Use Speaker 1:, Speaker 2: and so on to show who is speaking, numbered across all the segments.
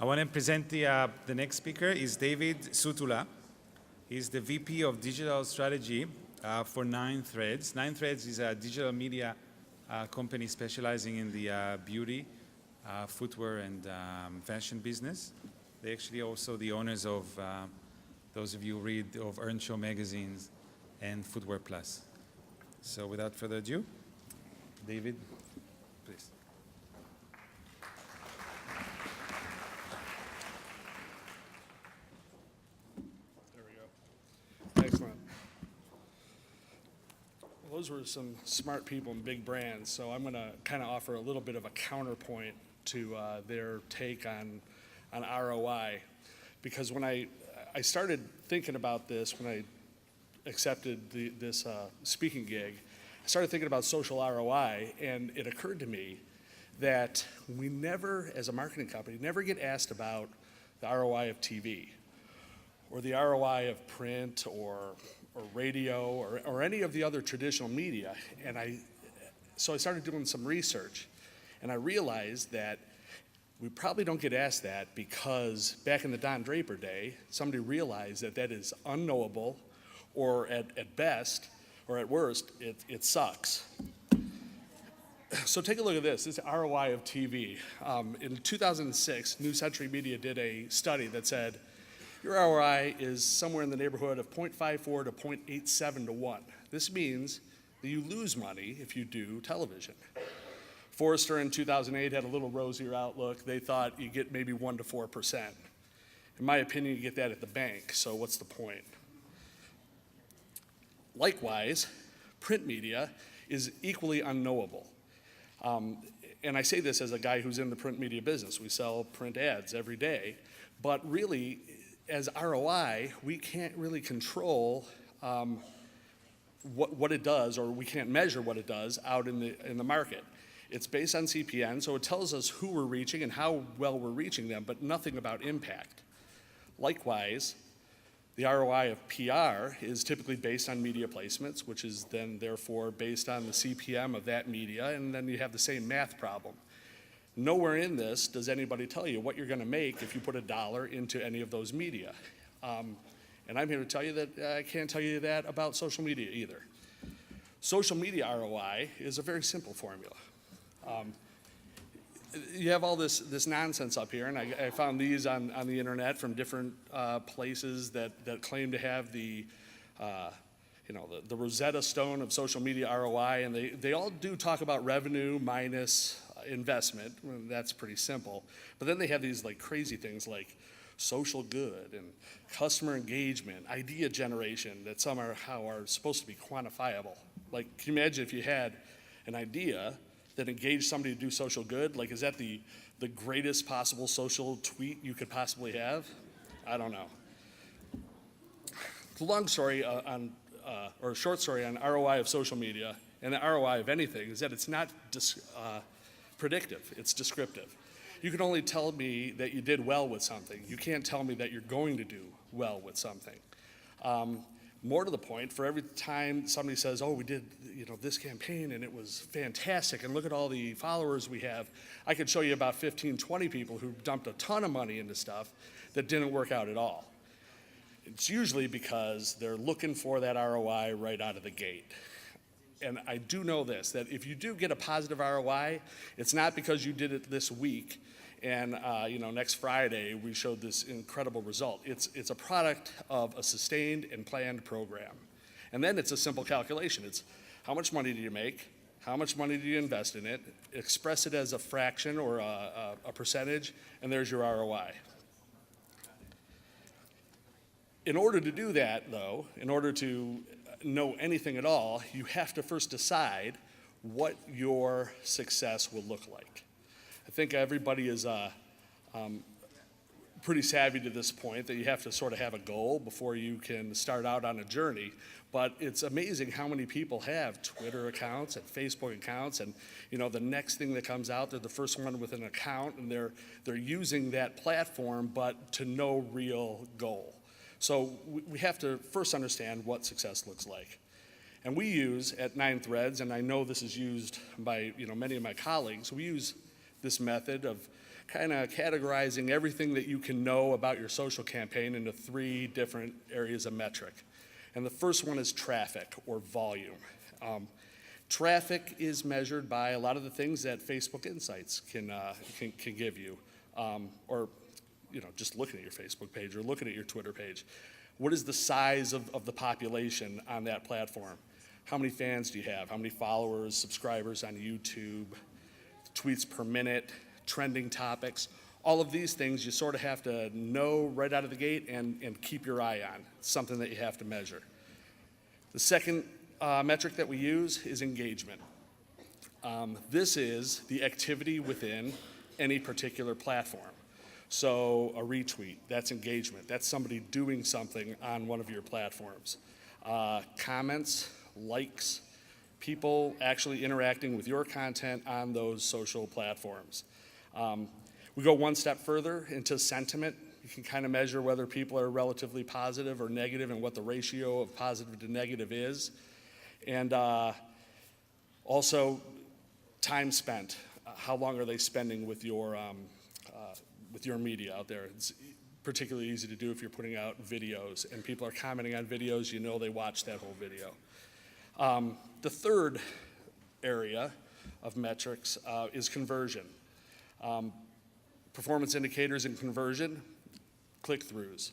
Speaker 1: I want to present the next speaker is David Sutula. He's the VP of Digital Strategy for 9Threads. 9Threads is a digital media company specializing in the beauty, footwear, and fashion business. They're actually also the owners of, those of you who read, of Earnshaw magazines and Footwear Plus. So without further ado, David, please.
Speaker 2: There we go. Excellent. Well, those were some smart people and big brands, so I'm going to kind of offer a little bit of a counterpoint to their take on ROI. Because when I started thinking about this, when I accepted this speaking gig, I started thinking about social ROI, and it occurred to me that we never, as a marketing company, never get asked about the ROI of TV or the ROI of print or radio or any of the other traditional media. So I started doing some research, and I realized that we probably don't get asked that because back in the Don Draper day, somebody realized that that is unknowable, or at best, or at worst, it sucks. So take a look at this. This is ROI of TV. In 2006, New Century Media did a study that said your ROI is somewhere in the neighborhood of 0.54 to 0.87 to 1. This means that you lose money if you do television. Forrester in 2008 had a little rosier outlook. They thought you get maybe 1 to 4%. In my opinion, you get that at the bank, so what's the point? Likewise, print media is equally unknowable. And I say this as a guy who's in the print media business. We sell print ads every day, but really, as ROI, we can't really control what it does, or we can't measure what it does out in the market. It's based on CPN, so it tells us who we're reaching and how well we're reaching them, but nothing about impact. Likewise, the ROI of PR is typically based on media placements, which is then therefore based on the CPM of that media, and then you have the same math problem. Nowhere in this does anybody tell you what you're going to make if you put $1 into any of those media. And I'm here to tell you that I can't tell you that about social media either. Social media ROI is a very simple formula. You have all this nonsense up here, and I found these on the internet from different places that claim to have the Rosetta Stone of social media ROI, and they all do talk about revenue minus investment. That's pretty simple. But then they have these like crazy things like social good and customer engagement, idea generation that somehow are supposed to be quantifiable. Like, can you imagine if you had an idea that engaged somebody to do social good? Like, is that the greatest possible social tweet you could possibly have? I don't know. The long story or short story on ROI of social media and the ROI of anything is that it's not predictive, it's descriptive. You can only tell me that you did well with something. You can't tell me that you're going to do well with something. More to the point, for every time somebody says, oh, we did this campaign and it was fantastic and look at all the followers we have, I could show you about 15, 20 people who dumped a ton of money into stuff that didn't work out at all. It's usually because they're looking for that ROI right out of the gate. And I do know this, that if you do get a positive ROI, it's not because you did it this week and next Friday we showed this incredible result. It's a product of a sustained and planned program. And then it's a simple calculation. It's how much money do you make? How much money do you invest in it? Express it as a fraction or a percentage, and there's your ROI. In order to do that, though, in order to know anything at all, you have to first decide what your success will look like. I think everybody is pretty savvy to this point that you have to sort of have a goal before you can start out on a journey. But it's amazing how many people have Twitter accounts and Facebook accounts, and the next thing that comes out, they're the first one with an account, and they're using that platform, but to no real goal. So we have to first understand what success looks like. And we use at 9Threads, and I know this is used by many of my colleagues, we use this method of kind of categorizing everything that you can know about your social campaign into 3 different areas of metric. And the first one is traffic or volume. Traffic is measured by a lot of the things that Facebook Insights can give you, or just looking at your Facebook page or looking at your Twitter page. What is the size of the population on that platform? How many fans do you have? How many followers, subscribers on YouTube, tweets per minute, trending topics? All of these things you sort of have to know right out of the gate and keep your eye on. It's something that you have to measure. The second metric that we use is engagement. This is the activity within any particular platform. So a retweet, that's engagement. That's somebody doing something on one of your platforms. Comments, likes, people actually interacting with your content on those social platforms. We go one step further into sentiment. You can kind of measure whether people are relatively positive or negative and what the ratio of positive to negative is. And also time spent. How long are they spending with your media out there? It's particularly easy to do if you're putting out videos and people are commenting on videos, you know they watched that whole video. The third area of metrics is conversion. Performance indicators in conversion, click-throughs.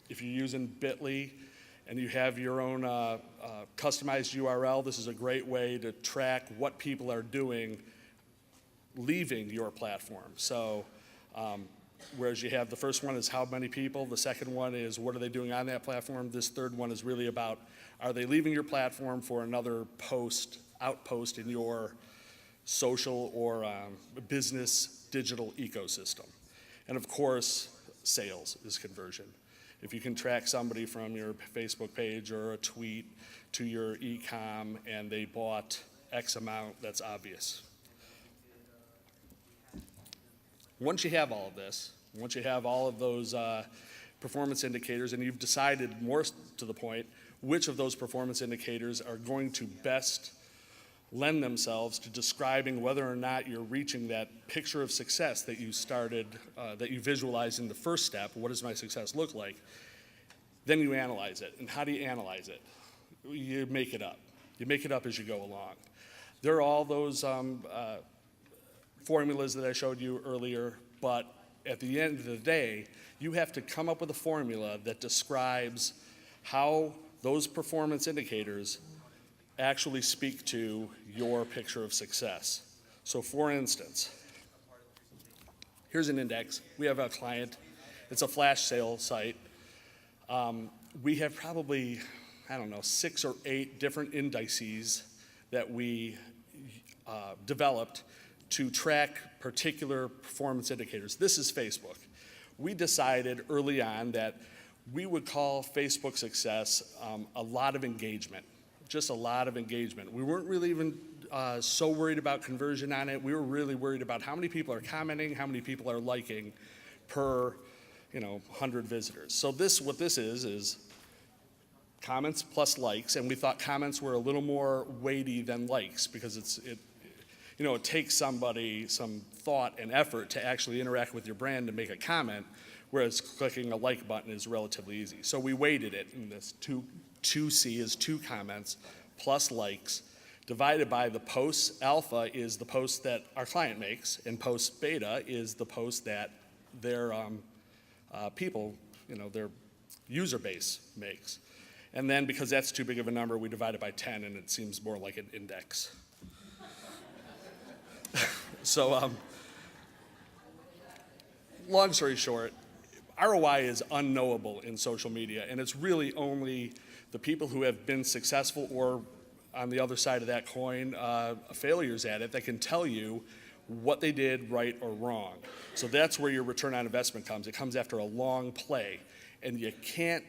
Speaker 2: If you're using Bitly and you have your own customized URL, this is a great way to track what people are doing leaving your platform. So whereas you have the first one is how many people, the second one is what are they doing on that platform, this third one is really about are they leaving your platform for another outpost in your social or business digital ecosystem. And of course, sales is conversion. If you can track somebody from your Facebook page or a tweet to your e-com and they bought X amount, that's obvious. Once you have all of this, once you have all of those performance indicators and you've decided, more to the point, which of those performance indicators are going to best lend themselves to describing whether or not you're reaching that picture of success that you started, that you visualized in the first step, what does my success look like? Then you analyze it. And how do you analyze it? You make it up. You make it up as you go along. There are all those formulas that I showed you earlier, but at the end of the day, you have to come up with a formula that describes how those performance indicators actually speak to your picture of success. So for instance, here's an index. We have a client. It's a flash sale site. We have probably, 6 or 8 different indices that we developed to track particular performance indicators. This is Facebook. We decided early on that we would call Facebook success a lot of engagement, just a lot of engagement. We weren't really even so worried about conversion on it. We were really worried about how many people are commenting, how many people are liking per 100 visitors. So what this is comments plus likes, and we thought comments were a little more weighty than likes because it takes somebody some thought and effort to actually interact with your brand to make a comment, whereas clicking a like button is relatively easy. So we weighted it in this 2C is 2 comments plus likes divided by the posts. Alpha is the post that our client makes, and post beta is the post that their people, their user base makes. And then because that's too big of a number, we divide it by 10 and it seems more like an index. So long story short, ROI is unknowable in social media, and it's really only the people who have been successful or, on the other side of that coin, failures at it that can tell you what they did right or wrong. So that's where your return on investment comes. It comes after a long play, and you can't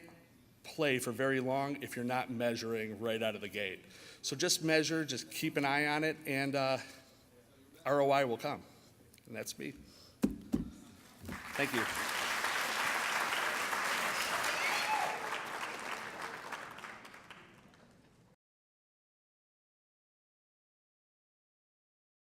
Speaker 2: play for very long if you're not measuring right out of the gate. So just measure, just keep an eye on it, and ROI will come. And that's me. Thank you.